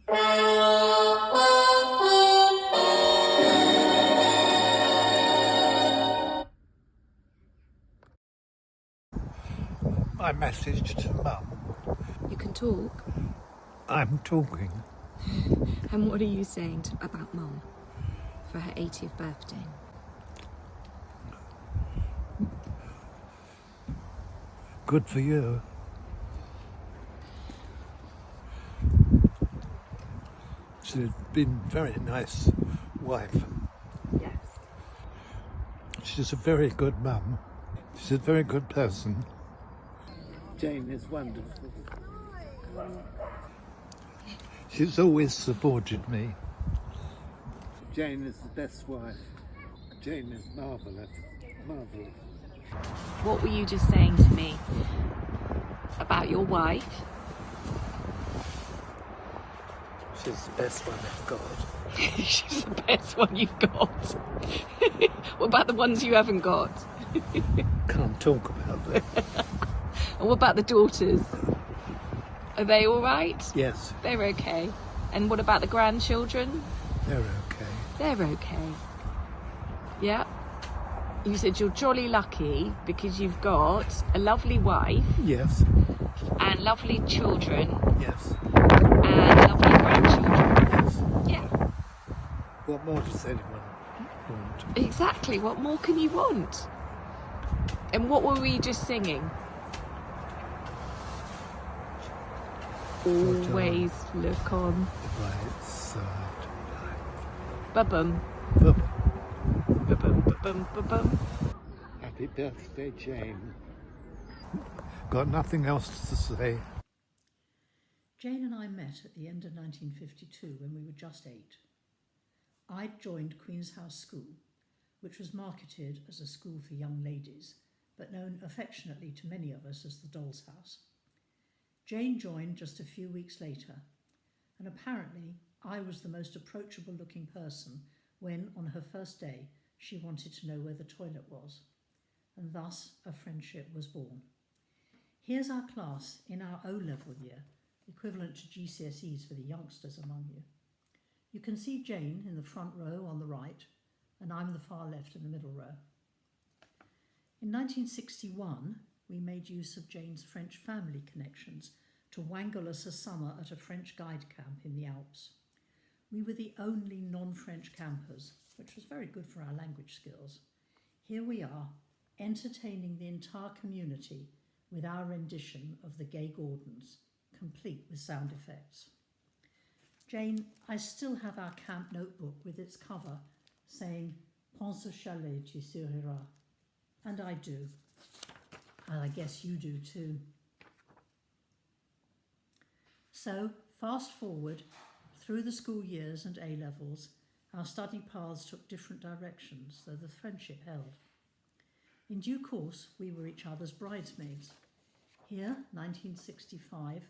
My message to Mum. You can talk. I'm talking. And what are you saying about Mum for her 80th birthday? Good for you. She's been a very nice wife. Yes. She's a very good mum. She's a very good person. Jane is wonderful. She's always supported me. Jane is the best wife. Jane is marvellous. Marvellous. What were you just saying to me about your wife? She's the best one I've got. She's the best one you've got. What about the ones you haven't got? Can't talk about them. And what about the daughters? Are they all right? Yes, They're okay. And what about the grandchildren? they're okay. They're okay. Yeah. You said you're jolly lucky because you've got a lovely wife Yes, and lovely children yes, and lovely grandchildren. yes. Yeah. What more does anyone want? Exactly. What more can you want? And what were we just singing? Always look on. The right side Ba-bum. of life. Ba-bum, ba-bum, ba-bum. Happy birthday, Jane. Got nothing else to say. Jane and I met at the end of 1952 when we were just 8. I'd joined Queen's House School, which was marketed as a school for young ladies, but known affectionately to many of us as the Doll's House. Jane joined just a few weeks later, and apparently I was the most approachable looking person when, on her first day, she wanted to know where the toilet was, and thus a friendship was born. Here's our class in our O-level year, equivalent to GCSEs for the youngsters among you. You can see Jane in the front row on the right, and I'm the far left in the middle row. In 1961, we made use of Jane's French family connections to wangle us a summer at a French guide camp in the Alps. We were the only non-French campers, which was very good for our language skills. Here we are, entertaining the entire community with our rendition of the Gay Gordons, complete with sound effects. Jane, I still have our camp notebook with its cover saying, "Pense au chalet, tu souriras." And I do. And I guess you do too. So, fast forward, through the school years and A-levels, our study paths took different directions, though the friendship held. In due course, we were each other's bridesmaids. Here, 1965,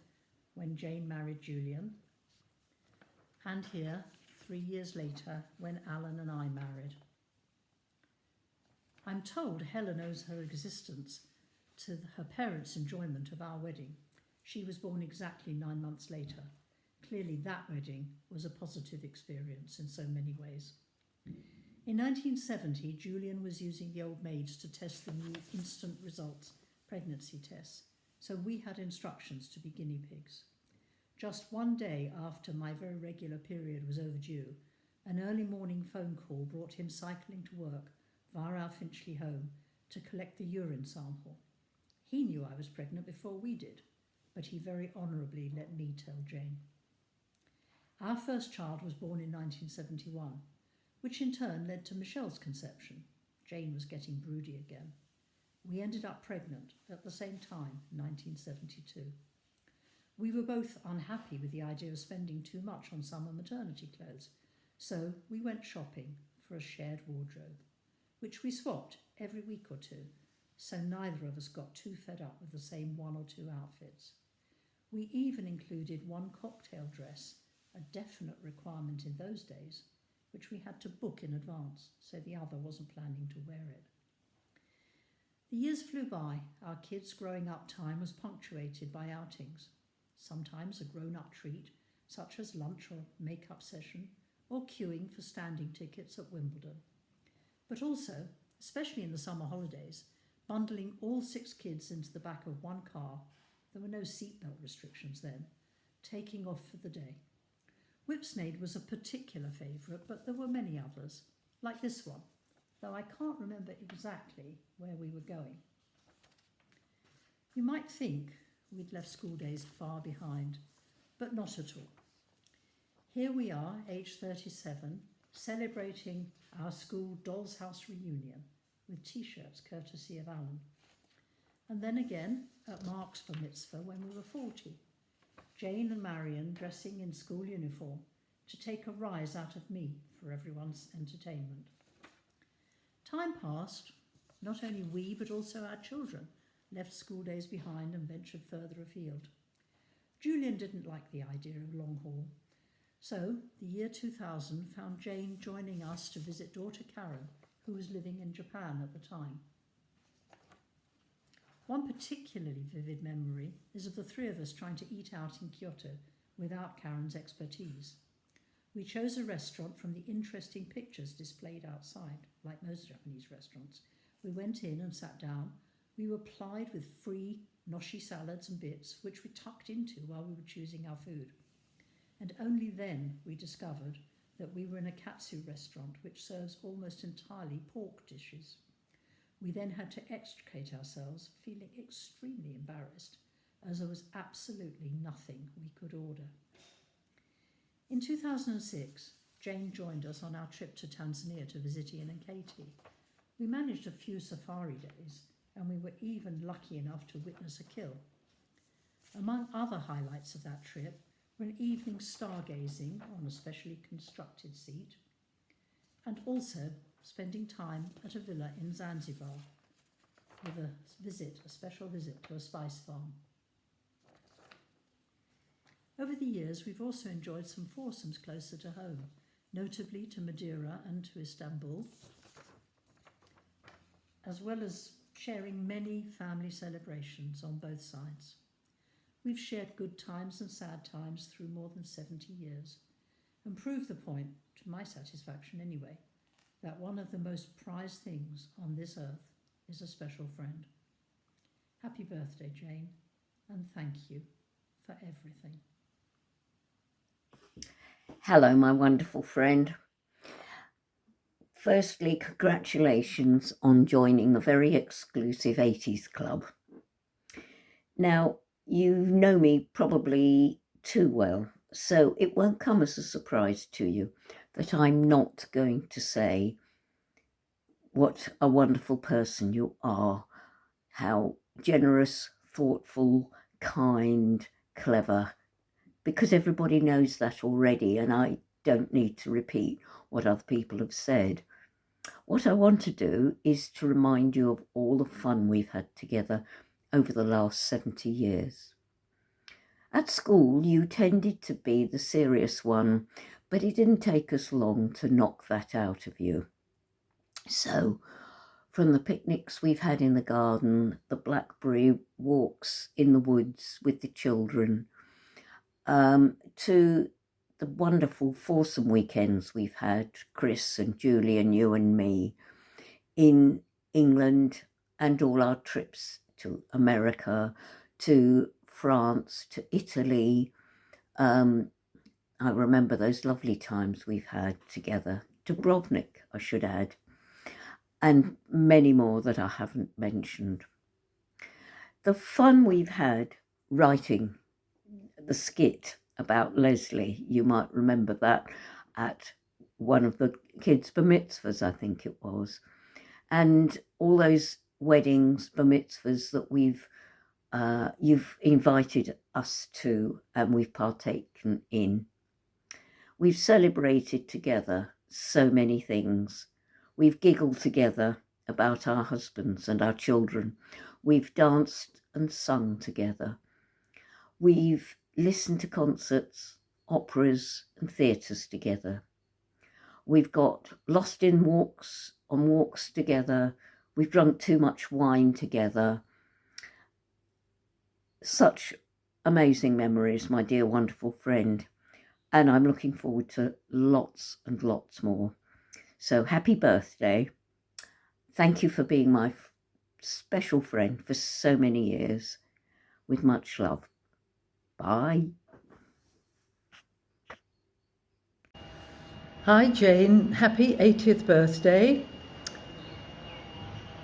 when Jane married Julian, and here, 3 years later, when Alan and I married. I'm told Helen owes her existence to her parents' enjoyment of our wedding. She was born exactly 9 months later. Clearly that wedding was a positive experience in so many ways. In 1970, Julian was using the old maids to test the new instant results pregnancy tests, so we had instructions to be guinea pigs. Just one day after my very regular period was overdue, an early morning phone call brought him cycling to work via our Finchley home to collect the urine sample. He knew I was pregnant before we did, but he very honourably let me tell Jane. Our first child was born in 1971, which in turn led to Michelle's conception. Jane was getting broody again. We ended up pregnant at the same time, 1972. We were both unhappy with the idea of spending too much on summer maternity clothes, so we went shopping for a shared wardrobe, which we swapped every week or two, so neither of us got too fed up with the same one or two outfits. We even included one cocktail dress, a definite requirement in those days, which we had to book in advance, so the other wasn't planning to wear it. The years flew by. Our kids' growing up time was punctuated by outings, sometimes a grown-up treat, such as lunch or make-up session, or queuing for standing tickets at Wimbledon. But also, especially in the summer holidays, bundling all 6 kids into the back of one car, there were no seatbelt restrictions then, taking off for the day. Whipsnade was a particular favourite, but there were many others, like this one, though I can't remember exactly where we were going. You might think we'd left school days far behind, but not at all. Here we are, age 37, celebrating our school Doll's House reunion with t-shirts courtesy of Alan. And then again at Mark's bar mitzvah when we were 40, Jane and Marion dressing in school uniform to take a rise out of me for everyone's entertainment. Time passed. Not only we, but also our children left school days behind and ventured further afield. Julian didn't like the idea of long haul, so the year 2000 found Jane joining us to visit daughter Karen, who was living in Japan at the time. One particularly vivid memory is of the 3 of us trying to eat out in Kyoto without Karen's expertise. We chose a restaurant from the interesting pictures displayed outside, like most Japanese restaurants. We went in and sat down. We were plied with free noshi salads and bits, which we tucked into while we were choosing our food. And only then we discovered that we were in a katsu restaurant which serves almost entirely pork dishes. We then had to extricate ourselves, feeling extremely embarrassed, as there was absolutely nothing we could order. In 2006, Jane joined us on our trip to Tanzania to visit Ian and Katie. We managed a few safari days, and we were even lucky enough to witness a kill. Among other highlights of that trip were an evening stargazing on a specially constructed seat, and also spending time at a villa in Zanzibar with a special visit to a spice farm. Over the years, we've also enjoyed some foursomes closer to home, notably to Madeira and to Istanbul, as well as sharing many family celebrations on both sides. We've shared good times and sad times through more than 70 years, and proved the point, to my satisfaction anyway, that one of the most prized things on this earth is a special friend. Happy birthday, Jane, and thank you for everything. Hello, my wonderful friend. Firstly, congratulations on joining a very exclusive 80s club. Now, you know me probably too well, so it won't come as a surprise to you that I'm not going to say what a wonderful person you are, how generous, thoughtful, kind, clever, because everybody knows that already and I don't need to repeat what other people have said. What I want to do is to remind you of all the fun we've had together over the last 70 years. At school, you tended to be the serious one, but it didn't take us long to knock that out of you. So, from the picnics we've had in the garden, the blackberry walks in the woods with the children, to the wonderful foursome weekends we've had, Chris and Julie and you and me, in England, and all our trips to America, to France, to Italy. I remember those lovely times we've had together, Dubrovnik, I should add, and many more that I haven't mentioned. The fun we've had writing the skit about Leslie, you might remember that at one of the kids' bar mitzvahs, I think it was, and all those weddings, bar mitzvahs that you've invited us to and we've partaken in. We've celebrated together so many things. We've giggled together about our husbands and our children. We've danced and sung together. We've listened to concerts, operas and theatres together. We've got lost in walks together. We've drunk too much wine together. Such amazing memories, my dear wonderful friend. and I'm looking forward to lots and lots more. So happy birthday. Thank you for being my special friend for so many years. With much love. Bye. Hi Jane, happy 80th birthday.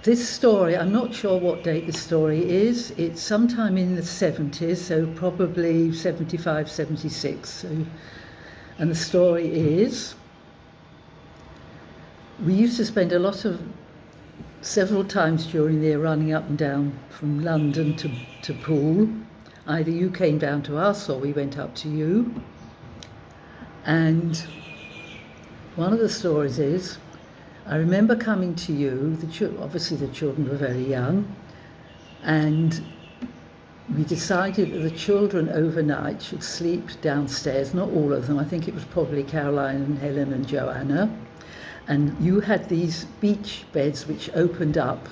This story, I'm not sure what date the story is. It's sometime in the 70s, so probably 75, 76. And the story is, we used to spend several times during the year running up and down from London to Poole. Either you came down to us or we went up to you. And one of the stories is, I remember coming to you, obviously the children were very young, and we decided that the children overnight should sleep downstairs, not all of them, I think it was probably Caroline and Helen and Joanna, and you had these beach beds which opened up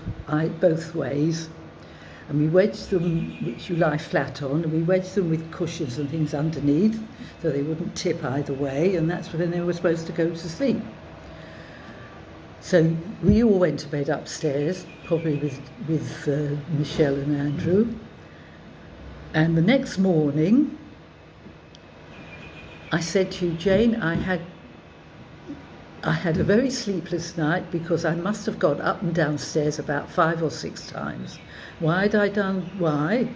both ways, and we wedged them, which you lie flat on, and we wedged them with cushions and things underneath so they wouldn't tip either way, and that's when they were supposed to go to sleep. So we all went to bed upstairs, probably with Michelle and Andrew. And the next morning, I said to you, Jane, I had a very sleepless night because I must have got up and downstairs about 5 or 6 times. Why had I done? Why?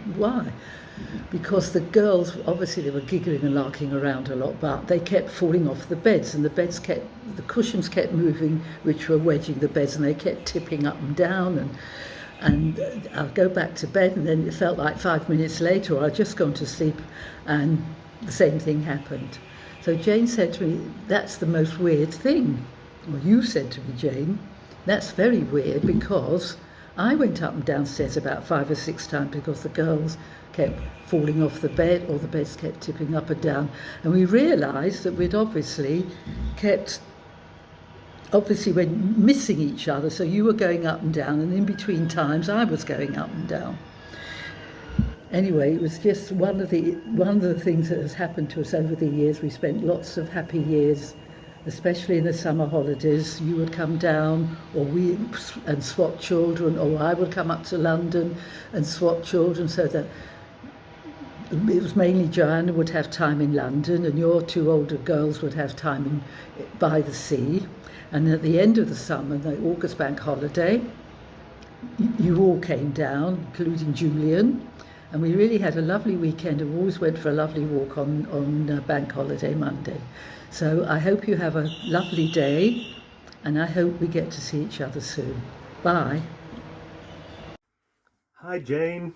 Because the girls, obviously they were giggling and larking around a lot, but they kept falling off the beds, and the cushions kept moving, which were wedging the beds, and they kept tipping up and down, and I'd go back to bed, and then it felt like 5 minutes later, or I'd just gone to sleep, and the same thing happened. So Jane said to me, that's the most weird thing. Well, you said to me, Jane, that's very weird, because I went up and downstairs about 5 or 6 times because the girls kept falling off the bed, or the beds kept tipping up and down, and we realised that we'd obviously went missing each other, so you were going up and down, and in between times I was going up and down. Anyway, it was just one of the things that has happened to us over the years. We spent lots of happy years, especially in the summer holidays. You would come down, and swap children, or I would come up to London and swap children, so that it was mainly Joanna would have time in London, and your 2 older girls would have time by the sea. And at the end of the summer, the August bank holiday, you all came down, including Julian, and we really had a lovely weekend, and we always went for a lovely walk on bank holiday Monday. So I hope you have a lovely day, and I hope we get to see each other soon. Bye. Hi Jane.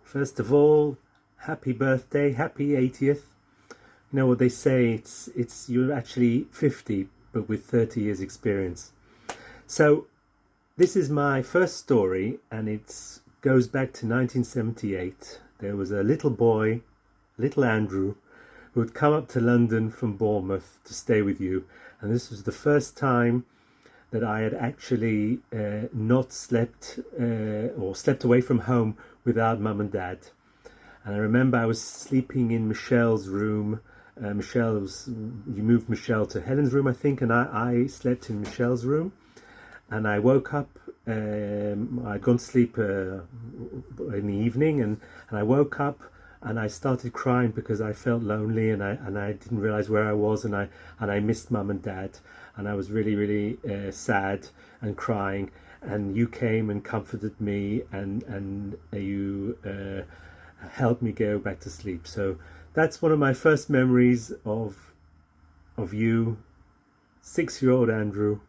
First of all, happy birthday, happy 80th. You know what they say, it's you're actually 50, but with 30 years experience. So this is my first story, and it goes back to 1978. There was a little boy, little Andrew, who had come up to London from Bournemouth to stay with you, and this was the first time that I had actually not slept or slept away from home without mum and dad. And I remember I was sleeping in Michelle's room. You moved Michelle to Helen's room, I think, and I slept in Michelle's room. And I woke up, I'd gone to sleep in the evening, and I woke up and I started crying because I felt lonely, and I didn't realise where I was, and I missed mum and dad, and I was really, really sad and crying. And you came and comforted me, and you helped me go back to sleep. So that's one of my first memories of you, 6-year-old Andrew,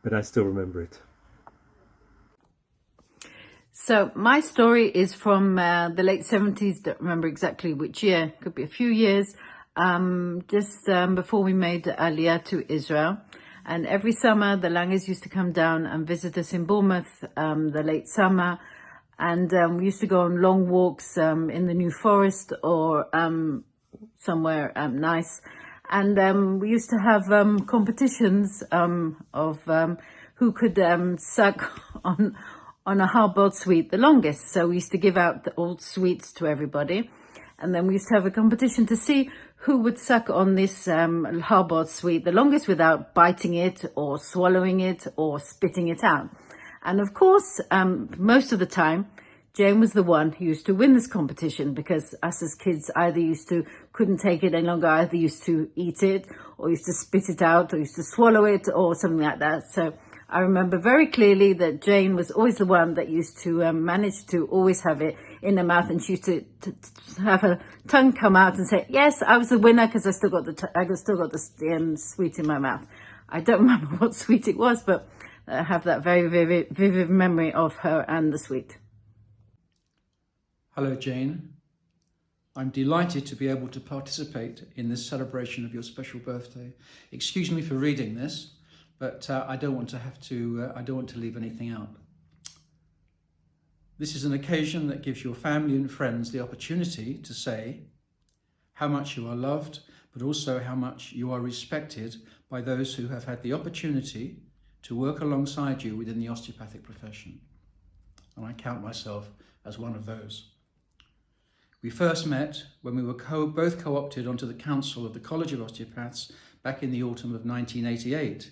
but I still remember it. So my story is from the late 70s. Don't remember exactly which year, could be a few years, just before we made Aliyah to Israel. And every summer the Langers used to come down and visit us in Bournemouth, the late summer. And we used to go on long walks in the New Forest or somewhere nice. And we used to have competitions of who could suck on a hard-boiled sweet the longest. So we used to give out the old sweets to everybody. And then we used to have a competition to see who would suck on this hard-boiled sweet the longest without biting it or swallowing it or spitting it out. And of course, most of the time, Jane was the one who used to win this competition, because us as kids either couldn't take it any longer, either used to eat it or used to spit it out or used to swallow it or something like that. So I remember very clearly that Jane was always the one that used to manage to always have it in her mouth, and she used to have her tongue come out and say, "Yes, I was the winner because I still got the sweet in my mouth." I don't remember what sweet it was, but I have that very vivid memory of her and the sweet. Hello, Jane. I'm delighted to be able to participate in this celebration of your special birthday. Excuse me for reading this, but I don't want to leave anything out. This is an occasion that gives your family and friends the opportunity to say how much you are loved, but also how much you are respected by those who have had the opportunity to work alongside you within the osteopathic profession. And I count myself as one of those. We first met when we were both co-opted onto the council of the College of Osteopaths back in the autumn of 1988.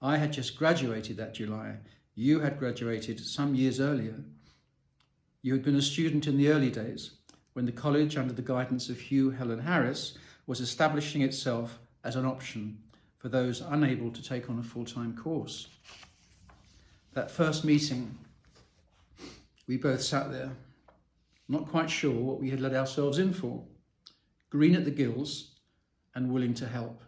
I had just graduated that July. You had graduated some years earlier. You had been a student in the early days when the college, under the guidance of Hugh Helen Harris, was establishing itself as an option for those unable to take on a full-time course. That first meeting, we both sat there, not quite sure what we had let ourselves in for, green at the gills and willing to help.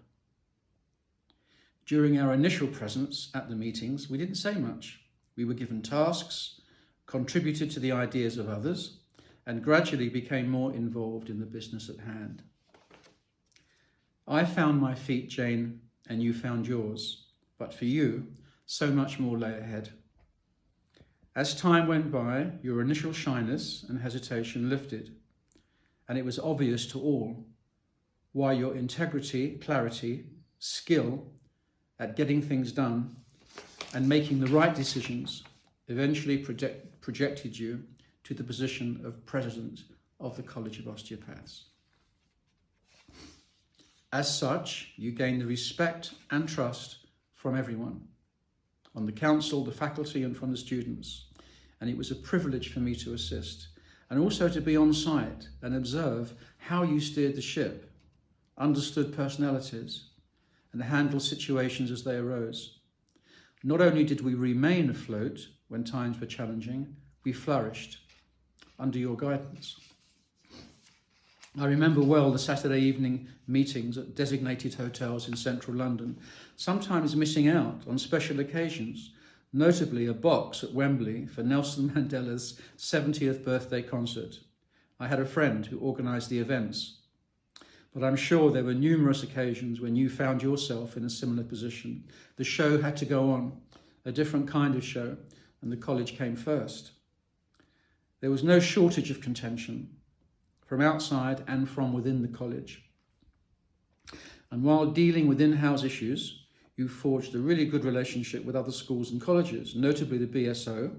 During our initial presence at the meetings, we didn't say much. We were given tasks, contributed to the ideas of others, and gradually became more involved in the business at hand. I found my feet, Jane, and you found yours, but for you, so much more lay ahead. As time went by, your initial shyness and hesitation lifted, and it was obvious to all why your integrity, clarity, skill at getting things done and making the right decisions eventually projected you to the position of President of the College of Osteopaths. As such, you gained the respect and trust from everyone, on the council, the faculty, and from the students. And it was a privilege for me to assist, and also to be on site and observe how you steered the ship, understood personalities, and handled situations as they arose. Not only did we remain afloat when times were challenging, we flourished under your guidance. I remember well the Saturday evening meetings at designated hotels in central London, sometimes missing out on special occasions, notably a box at Wembley for Nelson Mandela's 70th birthday concert. I had a friend who organised the events, but I'm sure there were numerous occasions when you found yourself in a similar position. The show had to go on, a different kind of show, and the college came first. There was no shortage of contention, from outside and from within the college. And while dealing with in-house issues, you forged a really good relationship with other schools and colleges, notably the BSO,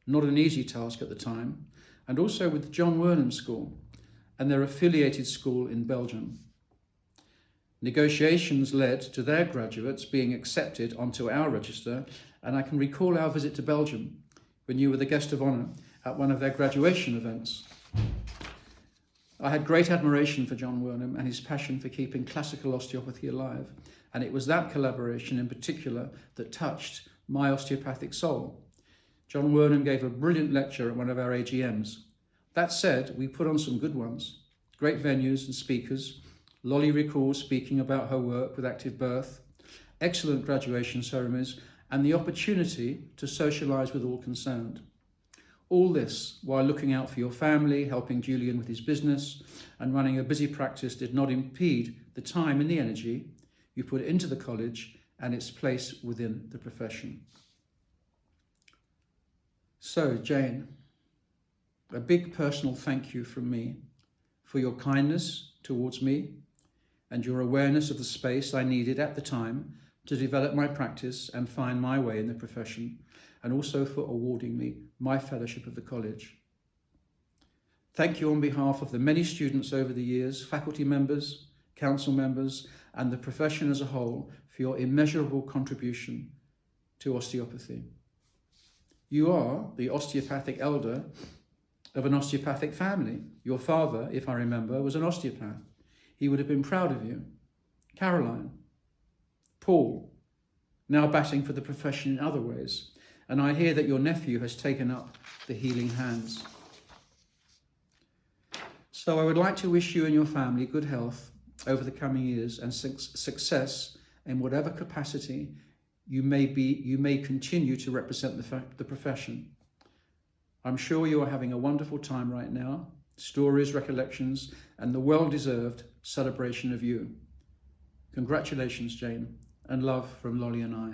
not an easy task at the time, and also with the John Wernham School and their affiliated school in Belgium. Negotiations led to their graduates being accepted onto our register, and I can recall our visit to Belgium when you were the guest of honour at one of their graduation events. I had great admiration for John Wernham and his passion for keeping classical osteopathy alive, and it was that collaboration in particular that touched my osteopathic soul. John Wernham gave a brilliant lecture at one of our AGMs. That said, we put on some good ones, great venues and speakers. Lolly recalls speaking about her work with active birth, excellent graduation ceremonies, and the opportunity to socialise with all concerned. All this while looking out for your family, helping Julian with his business, and running a busy practice did not impede the time and the energy you put into the college and its place within the profession. So, Jane, a big personal thank you from me for your kindness towards me and your awareness of the space I needed at the time to develop my practice and find my way in the profession, and also for awarding me my fellowship of the college. Thank you on behalf of the many students over the years, faculty members, council members and the profession as a whole for your immeasurable contribution to osteopathy. You are the osteopathic elder of an osteopathic family. Your father, if I remember, was an osteopath. He would have been proud of you. Caroline, Paul, now batting for the profession in other ways. And I hear that your nephew has taken up the healing hands. So I would like to wish you and your family good health over the coming years and success in whatever capacity you may continue to represent the profession. I'm sure you are having a wonderful time right now. Stories, recollections, and the well-deserved celebration of you. Congratulations, Jane, and love from Lolly and I.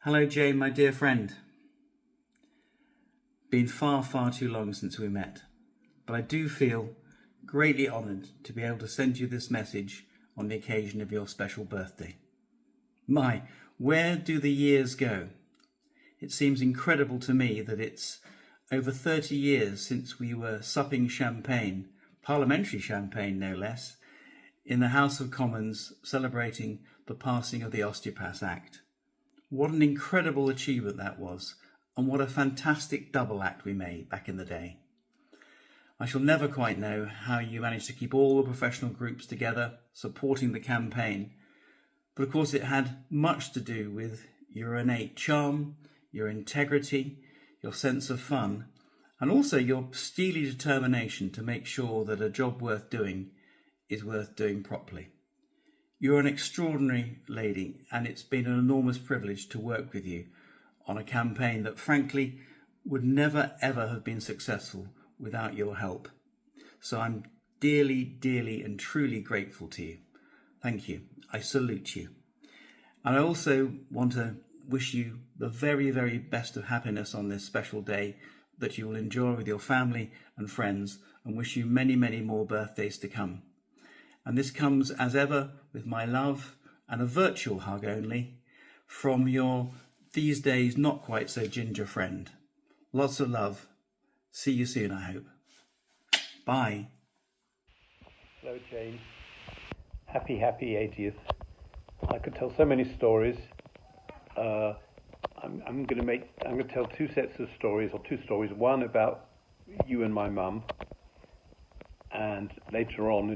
Hello, Jane, my dear friend. Been far, far too long since we met, but I do feel greatly honoured to be able to send you this message on the occasion of your special birthday. My, where do the years go? It seems incredible to me that it's over 30 years since we were supping champagne, parliamentary champagne no less, in the House of Commons celebrating the passing of the Osteopaths Act. What an incredible achievement that was, and what a fantastic double act we made back in the day. I shall never quite know how you managed to keep all the professional groups together, supporting the campaign, but of course it had much to do with your innate charm, your integrity, your sense of fun, and also your steely determination to make sure that a job worth doing is worth doing properly. You're an extraordinary lady, and it's been an enormous privilege to work with you on a campaign that frankly would never ever have been successful without your help. So I'm dearly, dearly and truly grateful to you. Thank you. I salute you. And I also want to wish you the very, very best of happiness on this special day that you will enjoy with your family and friends, and wish you many, many more birthdays to come. And this comes as ever with my love and a virtual hug only from your these days not quite so ginger friend. Lots of love. See you soon, I hope. Bye. Hello, Jane. Happy 80th. I could tell so many stories. I'm going to tell two sets of stories, or two stories. One about you and my mum, and later on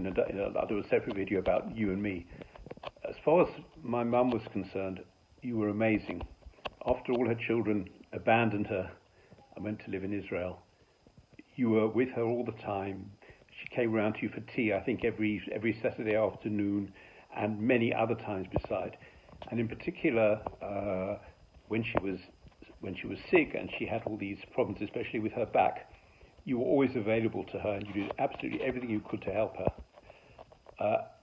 I'll do a separate video about you and me. As far as my mum was concerned, you were amazing. After all her children abandoned her and went to live in Israel, you were with her all the time. She came round to you for tea, I think every Saturday afternoon, and many other times beside. And in particular, when she was sick and she had all these problems, especially with her back, you were always available to her, and you did absolutely everything you could to help her.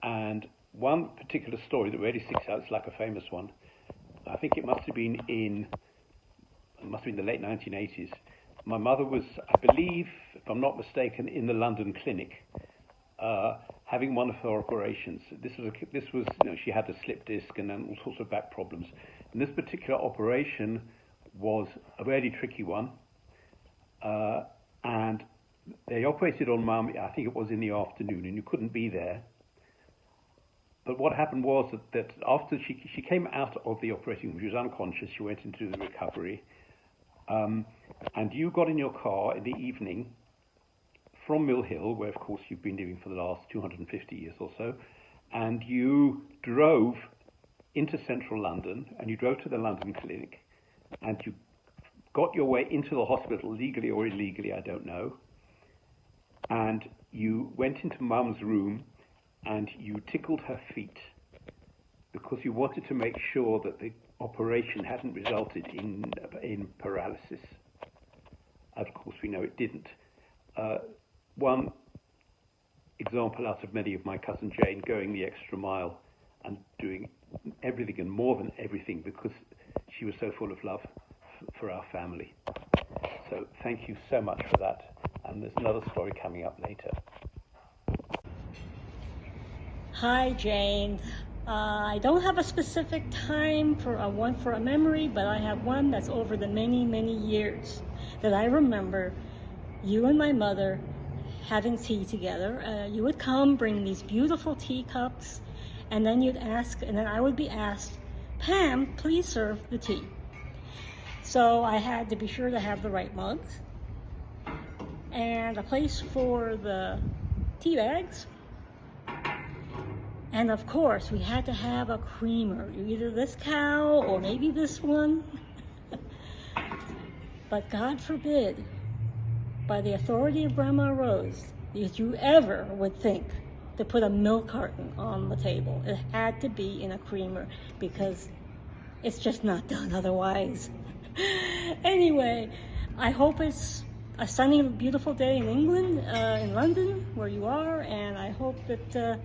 And one particular story that really sticks out, it's like a famous one. I think it must have been the late 1980s. My mother was, I believe, if I'm not mistaken, in the London clinic, having one of her operations. This was, she had a slip disc and then all sorts of back problems. And this particular operation was a really tricky one. And they operated on Mum, I think it was in the afternoon, and you couldn't be there. But what happened was that after she came out of the operating room, she was unconscious, she went into the recovery, and you got in your car in the evening from Mill Hill, where of course you've been living for the last 250 years or so, and you drove into central London, and you drove to the London clinic, and you got your way into the hospital, legally or illegally, I don't know, and you went into Mum's room and you tickled her feet because you wanted to make sure that the operation hadn't resulted in paralysis. Of course, we know it didn't. One example out of many of my cousin Jane going the extra mile and doing everything and more than everything because she was so full of love for our family. So thank you so much for that. And there's another story coming up later. Hi, Jane. I don't have a specific time for a memory, but I have one that's over the many, many years that I remember you and my mother having tea together. You would come, bring these beautiful teacups, and then you'd ask, and then I would be asked, Pam, please serve the tea. So I had to be sure to have the right mugs and a place for the tea bags. And of course, we had to have a creamer, either this cow or maybe this one. But God forbid, by the authority of Grandma Rose, that you ever would think to put a milk carton on the table. It had to be in a creamer because it's just not done otherwise. Anyway, I hope it's a sunny, beautiful day in England, in London, where you are, and I hope that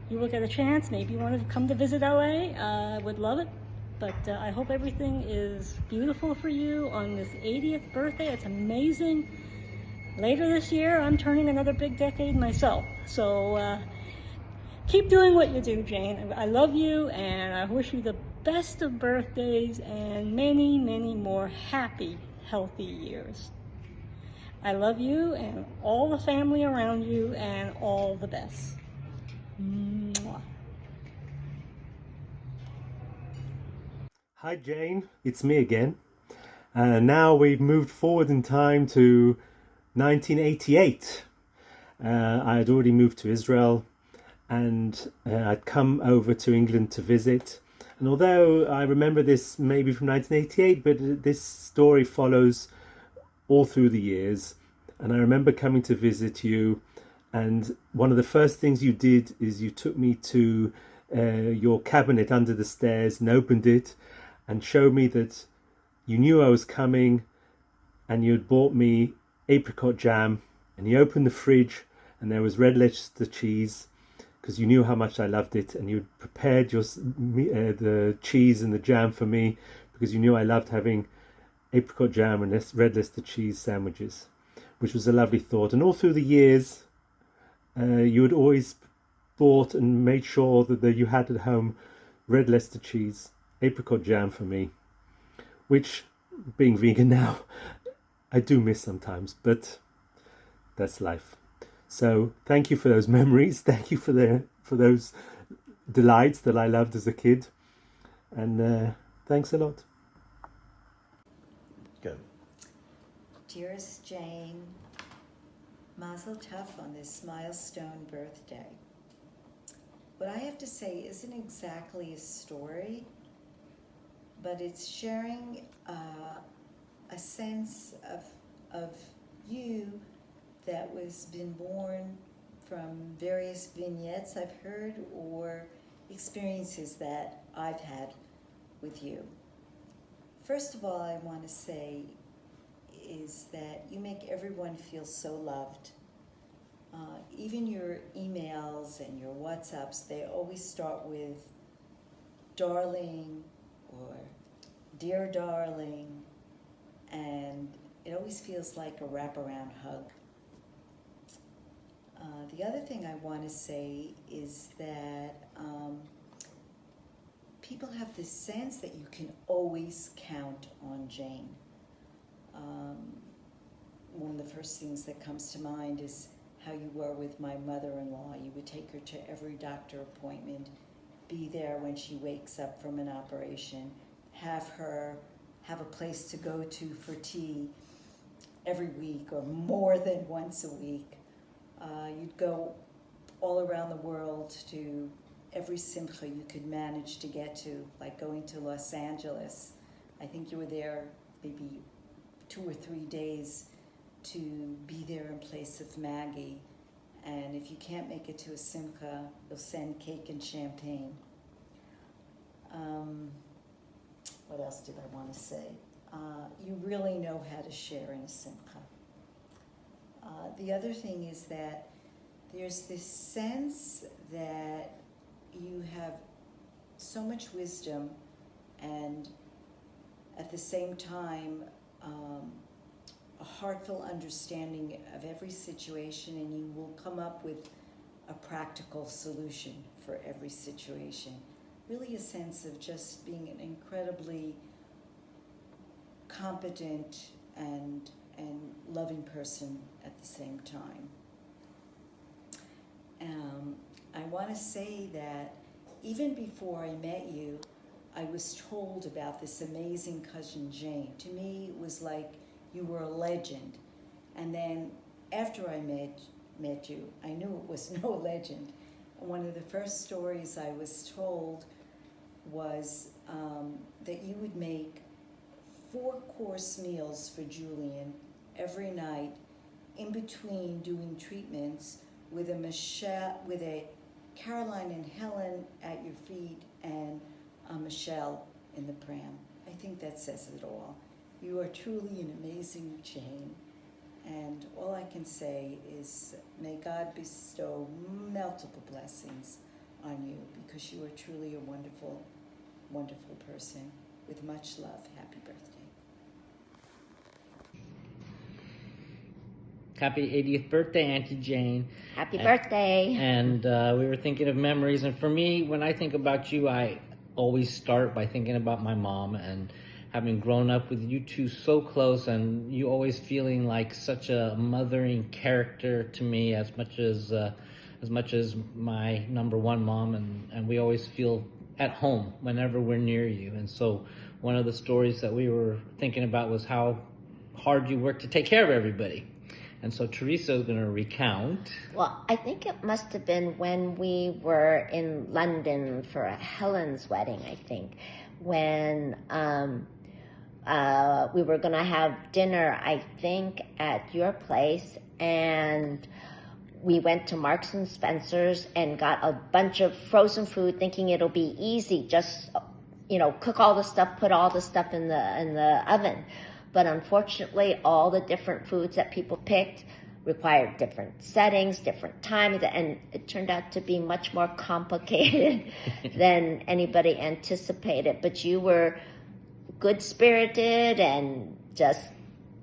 you will get a chance. Maybe you want to come to visit LA. I would love it. But I hope everything is beautiful for you on this 80th birthday. It's amazing. Later this year, I'm turning another big decade myself. So keep doing what you do, Jane. I love you, and I wish you the best of birthdays and many, many more happy, healthy years. I love you and all the family around you, and all the best. Mwah. Hi Jane, it's me again. Now we've moved forward in time to 1988. I had already moved to Israel, and I'd come over to England to visit. And although I remember this maybe from 1988, but this story follows all through the years. And I remember coming to visit you, and one of the first things you did is you took me to your cabinet under the stairs and opened it and showed me that you knew I was coming, and you had bought me apricot jam, and you opened the fridge and there was red Leicester cheese because you knew how much I loved it, and you prepared the cheese and the jam for me because you knew I loved having apricot jam and red Leicester cheese sandwiches, which was a lovely thought. And all through the years, you had always bought and made sure that you had at home red Leicester cheese, apricot jam for me, which, being vegan now, I do miss sometimes, but that's life. So thank you for those memories. Thank you for those delights that I loved as a kid. And thanks a lot. Go. Dearest Jane, Mazel Tov on this milestone birthday. What I have to say isn't exactly a story, but it's sharing a sense of you that was been born from various vignettes I've heard or experiences that I've had with you. First of all, I want to say is that you make everyone feel so loved. Even your emails and your WhatsApps, they always start with darling or dear darling, and it always feels like a wraparound hug. The other thing I want to say is that people have this sense that you can always count on Jane. One of the first things that comes to mind is how you were with my mother-in-law. You would take her to every doctor appointment, be there when she wakes up from an operation, have a place to go to for tea every week or more than once a week. You'd go all around the world to every simcha you could manage to get to, like going to Los Angeles. I think you were there maybe 2 or 3 days to be there in place of Maggie. And if you can't make it to a simcha, you'll send cake and champagne. What else did I want to say? You really know how to share in a simcha. The other thing is that there's this sense that you have so much wisdom and at the same time a heartful understanding of every situation, and you will come up with a practical solution for every situation. Really a sense of just being an incredibly competent and loving person at the same time. want to say that even before I met you, I was told about this amazing cousin Jane. To me, it was like you were a legend. And then after I met you, I knew it was no legend. One of the first stories I was told was that you would make 4-course meals for Julian every night in between doing treatments with a Caroline and Helen at your feet and Michelle in the pram. I think that says it all. You are truly an amazing Jane, and all I can say is may God bestow multiple blessings on you, because you are truly a wonderful, wonderful person. With much love, happy birthday. Happy 80th birthday, Auntie Jane. Happy birthday. And we were thinking of memories. And for me, when I think about you, I always start by thinking about my mom, and having grown up with you two so close, and you always feeling like such a mothering character to me, as much as my number one mom. And we always feel at home whenever we're near you. And so one of the stories that we were thinking about was how hard you work to take care of everybody. And so Teresa is going to recount. Well, I think it must have been when we were in London for Helen's wedding, I think, when we were going to have dinner, I think, at your place, and we went to Marks and Spencer's and got a bunch of frozen food, thinking it'll be easy, just, cook all the stuff, put all the stuff in the oven. But unfortunately, all the different foods that people picked required different settings, different times, and it turned out to be much more complicated than anybody anticipated. But you were good-spirited and just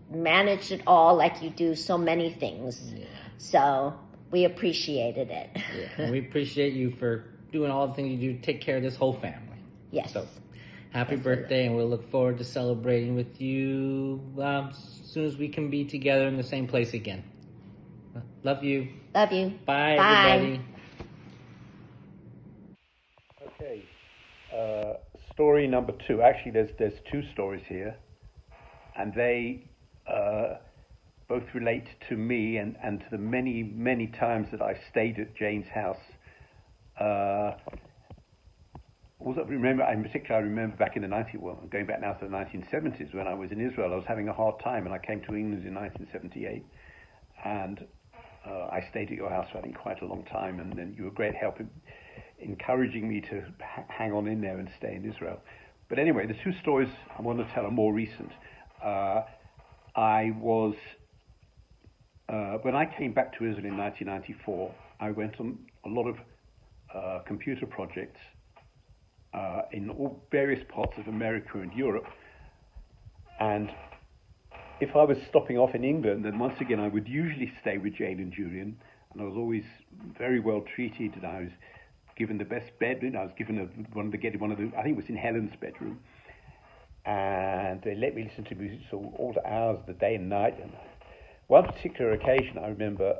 managed it all like you do so many things. Yeah. So we appreciated it. Yeah. And we appreciate you for doing all the things you do to take care of this whole family. Yes. So, happy birthday, and we'll look forward to celebrating with you as soon as we can be together in the same place again. Love you. Love you. Bye, Bye. everybody. Okay. Story number 2. Actually, there's 2 stories here, and they both relate to me and to the many, many times that I stayed at Jane's house. In particular, I remember back in the going back now to the 1970s, when I was in Israel. I was having a hard time, and I came to England in 1978, and I stayed at your house for I think quite a long time, and then you were great help in encouraging me to hang on in there and stay in Israel. But anyway, the 2 stories I want to tell are more recent. When I came back to Israel in 1994, I went on a lot of computer projects in all various parts of America and Europe. And if I was stopping off in England, then once again I would usually stay with Jane and Julian, and I was always very well treated, and I was given the best bed. I was given I think it was in Helen's bedroom, and they let me listen to music all the hours of the day and night. And one particular occasion I remember,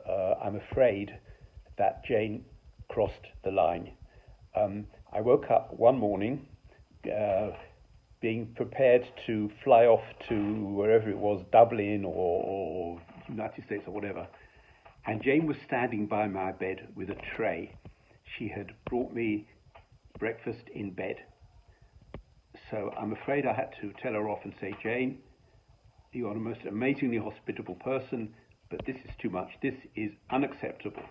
I'm afraid that Jane crossed the line. I woke up one morning being prepared to fly off to wherever it was, Dublin or United States or whatever. And Jane was standing by my bed with a tray. She had brought me breakfast in bed. So I'm afraid I had to tell her off and say, Jane, you are the most amazingly hospitable person, but this is too much. This is unacceptable.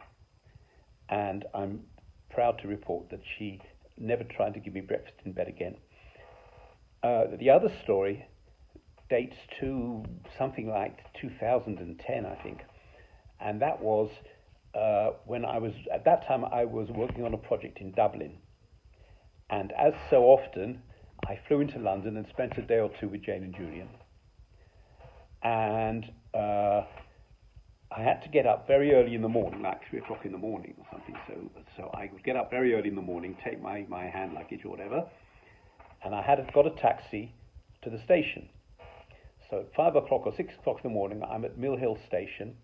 And I'm proud to report that she never tried to give me breakfast in bed again. The other story dates to something like 2010, I think. And that was at that time I was working on a project in Dublin. And as so often, I flew into London and spent a day or 2 with Jane and Julian. And I had to get up very early in the morning, like 3 o'clock in the morning or something. So I would get up very early in the morning, take my hand luggage or whatever, and I had got a taxi to the station. So at 5 o'clock or 6 o'clock in the morning, I'm at Mill Hill Station,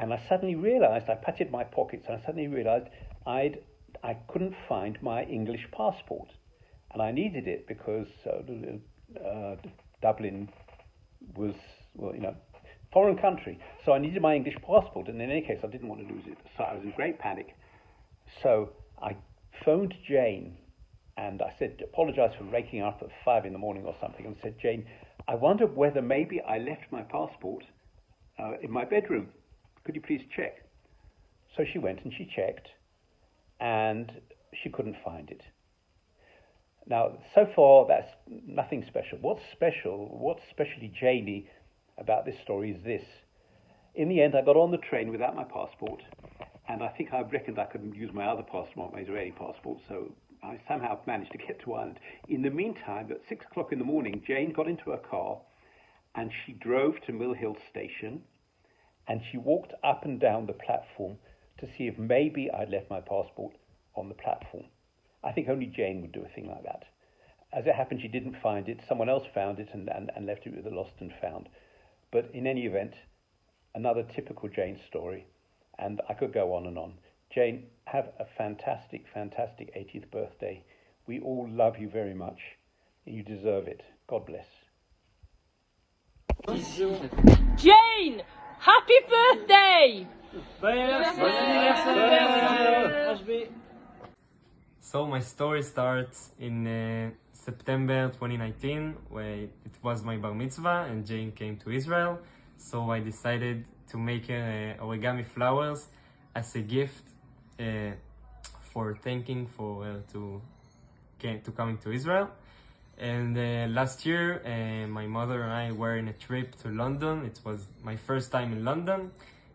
And I suddenly realised, I patted my pockets, and I suddenly realised I couldn't find my English passport. And I needed it because Dublin was, well, you know, foreign country. So I needed my English passport, and in any case, I didn't want to lose it. So I was in great panic. So I phoned Jane, and I said, apologised for waking up at 5 in the morning or something, and said, Jane, I wonder whether maybe I left my passport in my bedroom. Could you please check? So she went and she checked, and she couldn't find it. Now, so far, that's nothing special. What's especially Janey about this story is this. In the end, I got on the train without my passport, and I think I reckoned I couldn't use my other passport, my Israeli passport, so I somehow managed to get to Ireland. In the meantime, at 6 o'clock in the morning, Jane got into her car, and she drove to Mill Hill Station, and she walked up and down the platform to see if maybe I'd left my passport on the platform. I think only Jane would do a thing like that. As it happened, she didn't find it. Someone else found it and left it with the lost and found. But in any event, another typical Jane story, and I could go on and on. Jane, have a fantastic, fantastic 80th birthday. We all love you very much. You deserve it. God bless. Jane, happy birthday! So my story starts in September 2019, where it was my bar mitzvah and Jane came to Israel. So I decided to make her origami flowers as a gift for thanking for her to coming to Israel. And last year, my mother and I were in a trip to London. It was my first time in London,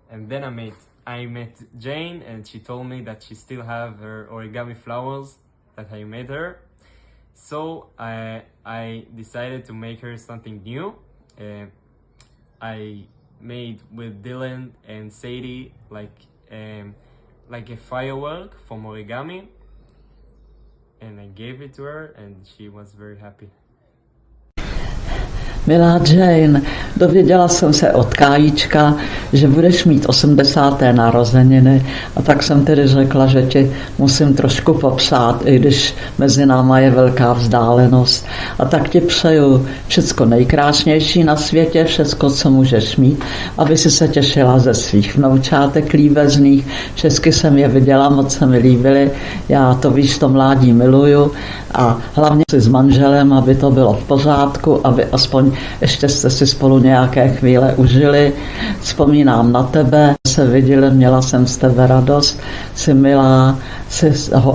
and then I met Jane, and she told me that she still have her origami flowers that I made her. So I decided to make her something new. I made with Dylan and Sadie like a firework from origami, and I gave it to her, and she was very happy. Milá Jane, dověděla jsem se od Kájíčka, že budeš mít 80. narozeniny, a tak jsem tedy řekla, že ti musím trošku popřát, i když mezi náma je velká vzdálenost. A tak ti přeju všecko nejkrásnější na světě, všecko, co můžeš mít, aby si se těšila ze svých vnoučátek líbezných. Česky jsem je viděla, moc se mi líbily, já to víš, to mládí miluju, a hlavně si s manželem, aby to bylo v pořádku, aby aspoň ještě jste si spolu nějaké chvíle užili. Vzpomínám na tebe, se viděli, měla jsem z tebe radost, jsi milá, jsi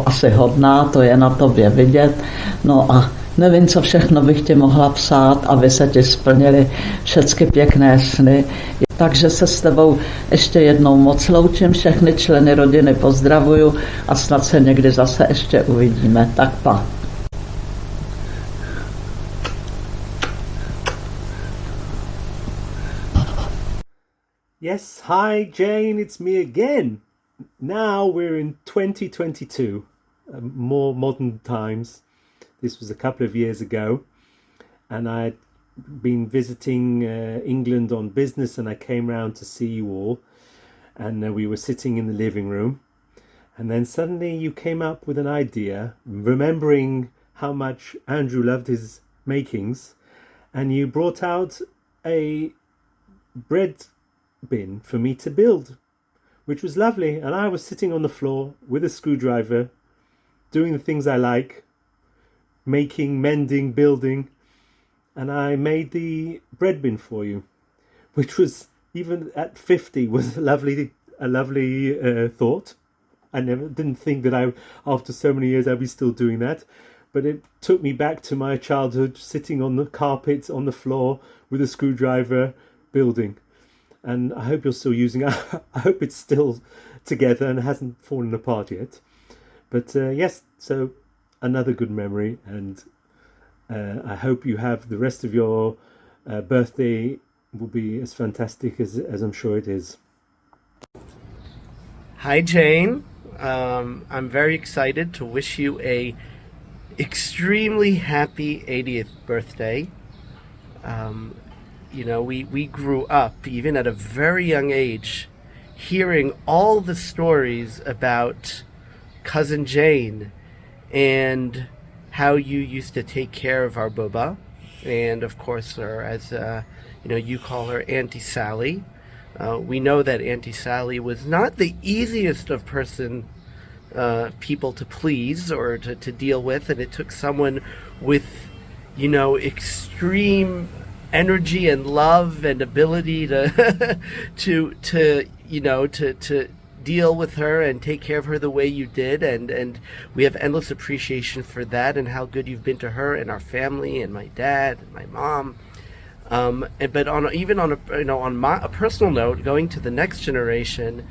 asi hodná, to je na tobě vidět. No a nevím, co všechno bych ti mohla psát, aby se ti splnily všechny pěkné sny. Takže se s tebou ještě jednou moc loučím, všechny členy rodiny pozdravuju a snad se někdy zase ještě uvidíme. Tak pa. Yes, hi Jane, it's me again. Now we're in 2022, more modern times. This was a couple of years ago, and I'd been visiting England on business, and I came round to see you all, and we were sitting in the living room, and then suddenly you came up with an idea, remembering how much Andrew loved his makings, and you brought out a bread bin for me to build, which was lovely. And I was sitting on the floor with a screwdriver, doing the things I like, making, mending, building, and I made the bread bin for you, which was, even at 50, was a lovely thought. I didn't think that after so many years I'd be still doing that, but it took me back to my childhood, sitting on the carpet on the floor with a screwdriver building. And I hope you're still using it. I hope it's still together and hasn't fallen apart yet. But yes, so another good memory, and I hope you have the rest of your birthday will be as fantastic as I'm sure it is. Hi Jane, I'm very excited to wish you a extremely happy 80th birthday. You know, we grew up, even at a very young age, hearing all the stories about cousin Jane and how you used to take care of our Boba, and of course, or as you call her, Auntie Sally. We know that Auntie Sally was not the easiest of people to please or to deal with, and it took someone with, extreme energy and love and ability to to deal with her and take care of her the way you did, and we have endless appreciation for that and how good you've been to her and our family and my dad and my mom. But on a personal note, going to the next generation,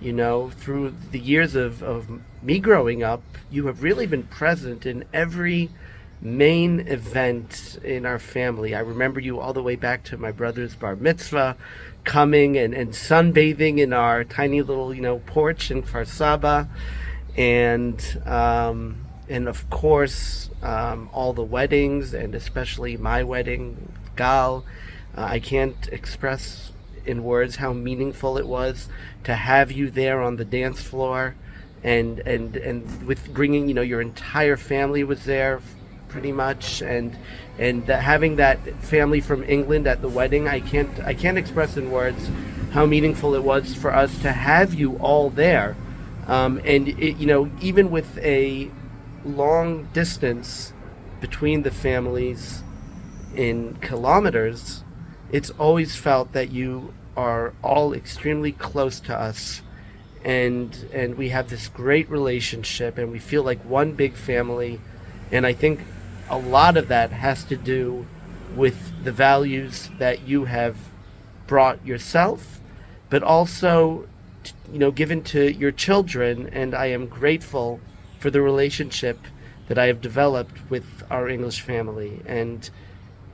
through the years of me growing up, you have really been present in every main event in our family. I remember you all the way back to my brother's bar mitzvah, coming and sunbathing in our tiny little, porch in Kfar Saba, and of course, all the weddings, and especially my wedding with Gal. I can't express in words how meaningful it was to have you there on the dance floor, and with bringing, your entire family was there pretty much, and having that family from England at the wedding. I can't express in words how meaningful it was for us to have you all there, and it, even with a long distance between the families in kilometers, it's always felt that you are all extremely close to us, and we have this great relationship, and we feel like one big family. And I think a lot of that has to do with the values that you have brought yourself, but also, given to your children. And I am grateful for the relationship that I have developed with our English family. And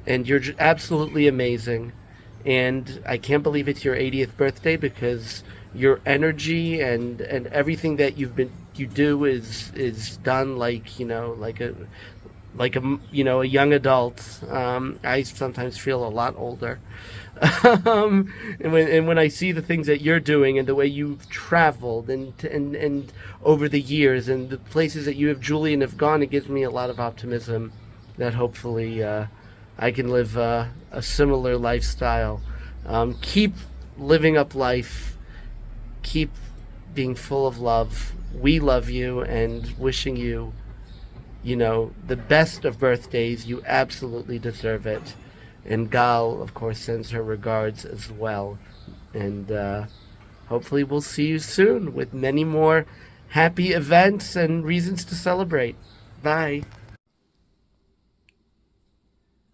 you're absolutely amazing. And I can't believe it's your 80th birthday, because your energy and everything that you do is done like a young adult. I sometimes feel a lot older. And when I see the things that you're doing and the way you've traveled and over the years and the places that you have, Julie, and have gone, it gives me a lot of optimism that hopefully I can live a similar lifestyle. Keep living up life. Keep being full of love. We love you and wishing you, the best of birthdays. You absolutely deserve it. And Gal, of course, sends her regards as well. And hopefully we'll see you soon with many more happy events and reasons to celebrate. Bye.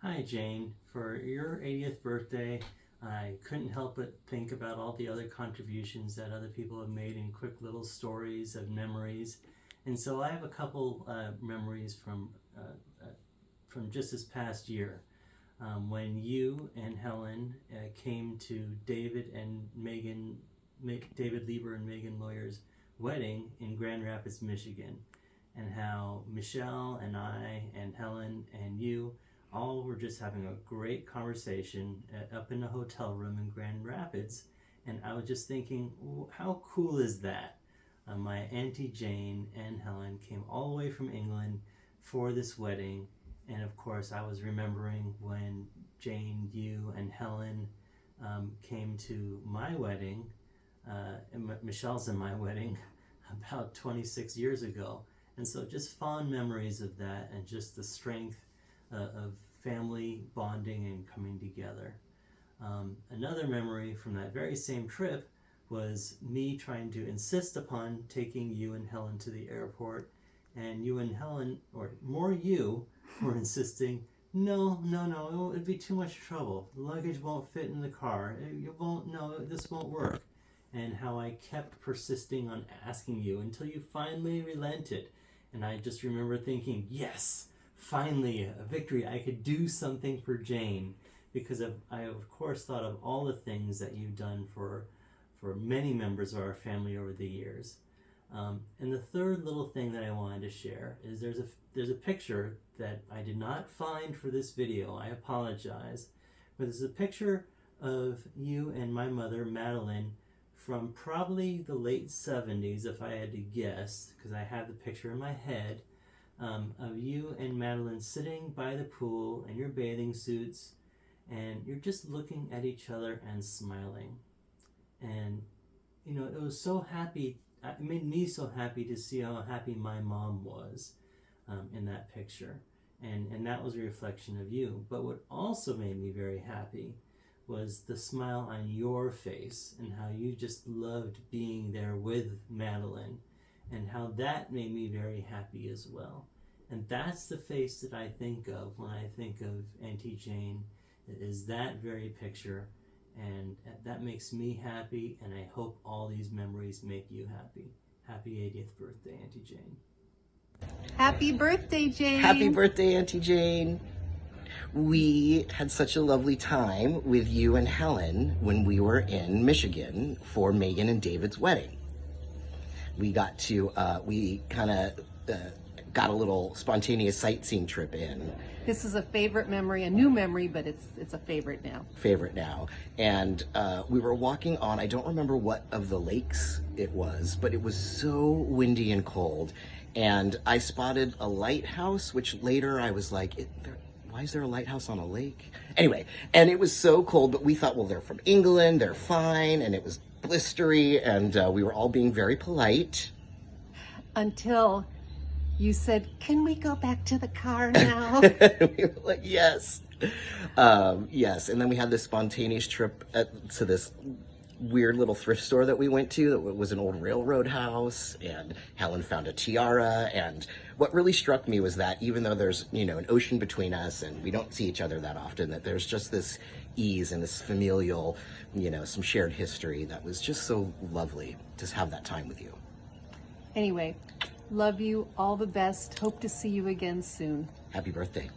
Hi, Jane. For your 80th birthday, I couldn't help but think about all the other contributions that other people have made in quick little stories of memories. And so I have a couple memories from just this past year, when you and Helen came to David Lieber and Megan Lawyer's wedding in Grand Rapids, Michigan, and how Michelle and I and Helen and you all were just having a great conversation up in a hotel room in Grand Rapids. And I was just thinking, how cool is that? My Auntie Jane and Helen came all the way from England for this wedding. And of course, I was remembering when Jane, you, and Helen came to my wedding, and Michelle's and my wedding, about 26 years ago. And so just fond memories of that, and just the strength of family bonding and coming together. Another memory from that very same trip was me trying to insist upon taking you and Helen to the airport, and you and Helen, or more you, were insisting, no, it'd be too much trouble. The luggage won't fit in the car. This won't work. And how I kept persisting on asking you until you finally relented. And I just remember thinking, yes, finally, a victory. I could do something for Jane, because I of course thought of all the things that you've done for many members of our family over the years. And the third little thing that I wanted to share is there's a picture that I did not find for this video. I apologize, but there's a picture of you and my mother, Madeline, from probably the late 70s, if I had to guess, because I have the picture in my head, of you and Madeline sitting by the pool in your bathing suits, and you're just looking at each other and smiling. And, you know, it was so happy, it made me so happy to see how happy my mom was in that picture. And that was a reflection of you. But what also made me very happy was the smile on your face and how you just loved being there with Madeline, and how that made me very happy as well. And that's the face that I think of when I think of Auntie Jane, is that very picture. And that makes me happy, and I hope all these memories make you happy. Happy 80th birthday, Auntie Jane. Happy birthday, Jane. Happy birthday, Auntie Jane. We had such a lovely time with you and Helen when we were in Michigan for Megan and David's wedding. We got to, we kind of got a little spontaneous sightseeing trip in. This is a favorite memory, a new memory, but it's a favorite now. And we were walking on, I don't remember what of the lakes it was, but it was so windy and cold. And I spotted a lighthouse, which later I was like, why is there a lighthouse on a lake? Anyway, and it was so cold, but we thought, well, they're from England, they're fine, and it was blistery, and we were all being very polite. Until you said, can we go back to the car now? We were like, yes. Yes, and then we had this spontaneous trip to this weird little thrift store that we went to that was an old railroad house, and Helen found a tiara. And what really struck me was that even though there's, you know, an ocean between us and we don't see each other that often, that there's just this ease and this familial, you know, some shared history that was just so lovely to have that time with you. Anyway, love you, all the best. Hope to see you again soon. Happy birthday.